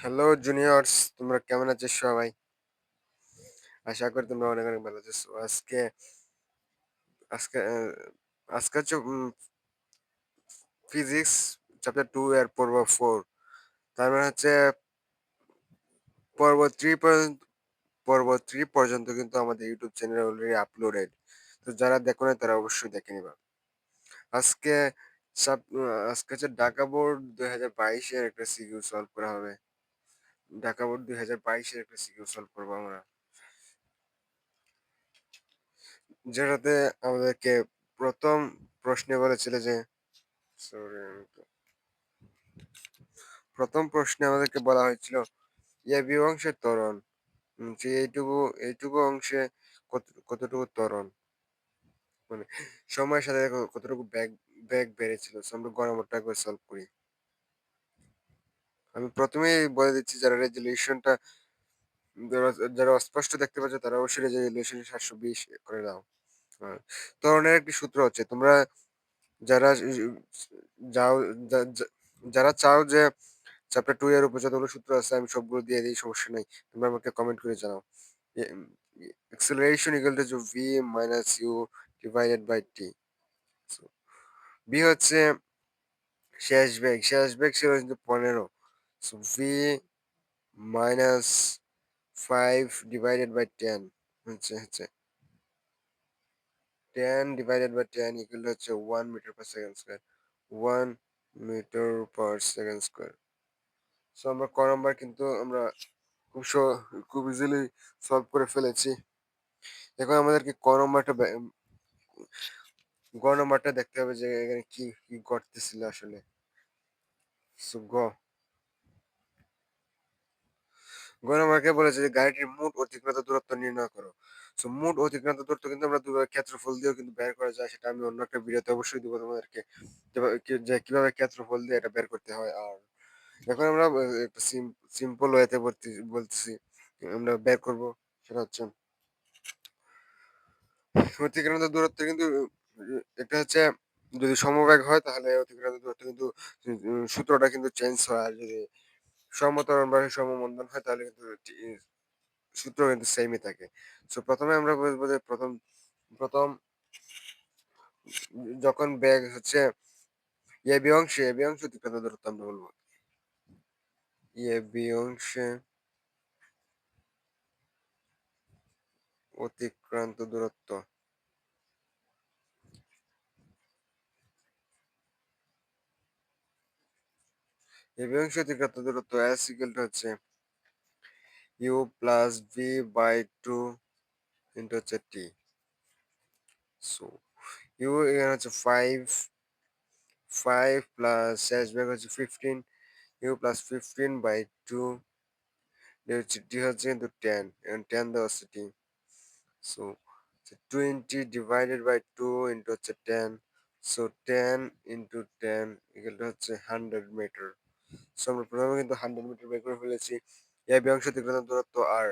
Hello juniors, তোমরা কেমন আছো সবাই? আশা করি তোমরা অনেক অনেক ভালো আছো। আজকে আজকে আজকে হচ্ছে ফিজিক্স চ্যাপ্টার 2 এর পর্ব 4। তার মানে হচ্ছে পর্ব 3 পর্যন্ত কিন্তু আমাদের ইউটিউব চ্যানেলে অলরেডি আপলোডেড। তো যারা দেখো না তারা অবশ্যই দেখে নিবা। আজকে আজকে হচ্ছে ঢাকা বোর্ড 2022 এর একটা সিকিউ সলভ করা হবে। ঢাকা বোর্ড 2022 এর একটা সিকিউ সলভ করবো আমরা, যেটাতে আমাদেরকে প্রথম প্রশ্নে বলেছিল যে সরি প্রথম প্রশ্নে আমাদেরকে বলা হয়েছিল এবি অংশের ত্বরণ, যে এইটুকু অংশে কতটুকু ত্বরণ, মানে সময়ের সাথে কতটুকু ব্যাগ বেড়েছিল। So, আমরা গণনাটা একবার সলভ করি। আমি প্রথমেই বলে দিচ্ছি, যারা যারা অস্পষ্ট দেখতে পাচ্ছ তারা অবশ্যই রেজুলেশন 720 করে দাও। ত্বরণের একটি সূত্র হচ্ছে, তোমরা যারা যাও যা- যা- যারা চাও যে চ্যাপ্টার 2 এর উপর যতগুলো সূত্র আছে আমি সবগুলো দিয়ে দিই, সমস্যা নাই। তোমরা আমাকে কমেন্ট করে জানাও। acceleration equal to v minus u divided by t. So, b হচ্ছে শেষ বেগ ছিল কিন্তু 15। So v minus 5 divided by 10 হচ্ছে 10 divided by 10 equal to হচ্ছে 1 metre per second square. 1 metre per second square. So আমরা ক নাম্বার কিন্তু আমরা খুব ইজিলি সলভ করে ফেলেছি। এখন আমাদেরকে গ নাম্বারটা দেখতে হবে যে এখানে কি কি ঘটতেছিল আসলে। সো গ নাম্বারকে বলেছে যে গাড়িটির মোট অতিক্রান্ত দূরত্ব নির্ণয় করো। সো মোট অতিক্রান্ত দূরত্ব কিন্তু আমরা দুভাবে ক্ষেত্রফল দিয়েও কিন্তু বের করা যায়, সেটা আমি অন্য একটা ভিডিওতে অবশ্যই দিব তোমাদেরকে, যে কিভাবে ক্ষেত্রফল দিয়ে এটা বের করতে হয়। আর এখন আমরা একটা সিম্পল ওয়েতে বলতেছি আমরা বের করব। সেটা হচ্ছে অতিক্রান্ত দূরত্ব কিন্তু এটা হচ্ছে, যদি সমবেগ হয় তাহলে অতিক্রান্ত দূরত্ব কিন্তু সূত্রটা কিন্তু চেঞ্জ হয়। আর যদি সমত্বরণ বা সমমন্দন হয় তাহলে কিন্তু সূত্র কিন্তু সেমই থাকে। সো প্রথমে আমরা বলবো যে প্রথম প্রথম যখন বেগ হচ্ছে এবি অংশে অতিক্রান্ত দূরত্ব আমরা বলবো এবি অংশে অতিক্রান্ত দূরত্ব। এবি অংশে অতিক্রান্ত দূরত্ব এস ইকুয়াল টু হচ্ছে u plus v by 2 into হচ্ছে টি। সো ইউ এখানে হচ্ছে 5 প্লাস শেষ বেগ হচ্ছে 15, ইউ প্লাস 15 বাই 2 হচ্ছে টি হচ্ছে কিন্তু 10, এবং 10 দেওয়া হচ্ছে টি। সো 20 divided by 2 into হচ্ছে 10. So 10 into 10 equal to হচ্ছে 100 মিটার। সো আমরা প্রথমে কিন্তু 100 মিটার বের করে ফেলেছি। এই অংশ অতিক্রান্ত দূরত্ব। আর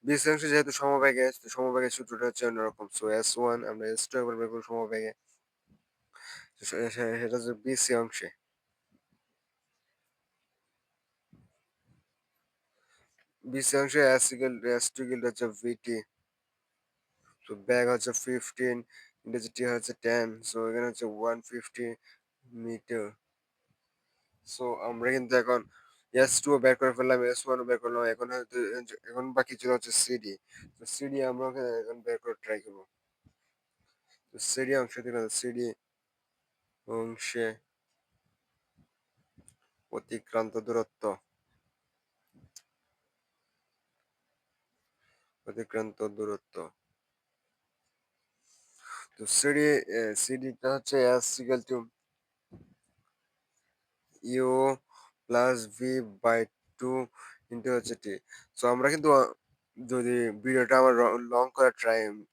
বিসি অংশ যেহেতু সমবেগে, তো সমবেগের সূত্রটা হচ্ছে অন্যরকম। সো S1 আমরা S2 একবার বের করব সমবেগে। সেটা হচ্ছে বিসি অংশে। বিসি অংশে S2 equal to হচ্ছে VT। তো ব্যাগ হচ্ছে 15, ইন্টেন্সিটি হচ্ছে 10। সো এখানে হচ্ছে 150 মিটার। সো আমরা কিন্তু এখন S2 ও বের করে ফেললাম, S1 ও বের করলাম। এখন বাকি ছিল হচ্ছে সিডি। তো সিডি আমরা এখন বের করে ট্রাই করব। তো সিডি অংশে অতিক্রান্ত দূরত্ব অতিক্রান্ত দূরত্ব তো সিডিটা হচ্ছে S equal to u plus v by 2 into হচ্ছে টি। সো আমরা কিন্তু যদি ভিডিওটা আমার লং করা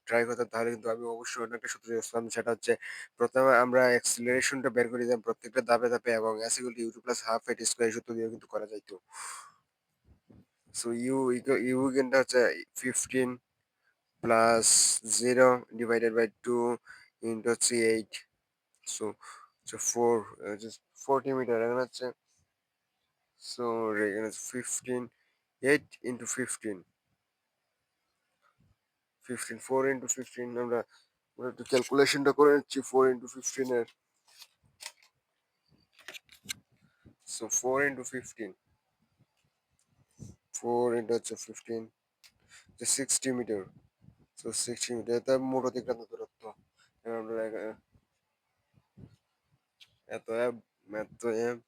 ট্রাই করতাম তাহলে কিন্তু আমি অবশ্যই অন্য একটা সূত্র ইউজ করতাম। সেটা হচ্ছে প্রথমে আমরা অ্যাক্সিলারেশনটা বের করে দিতাম প্রত্যেকটা ধাপে ধাপে, এবং s equal to u plus half a t square সূত্র দিয়ে কিন্তু করা যাইতো। সো ইউ কিন্তু হচ্ছে 15 প্লাস 0 ডিভাইডেড বাই 2 ইন্টু হচ্ছে 8। So 4 40 metre. এখন হচ্ছে সো এখানে 15, 8 into 15, 15, 4 into 15, আমরা একটু ক্যালকুলেশনটা করে নিচ্ছি 4 into 15 এর। সো 4 into 15, 4 into হচ্ছে 15, 60 মিটার। সো 60 মিটার, এটা মোট অতিক্রান্ত দূরত্ব। এবার আমরা এত এম, এত এম,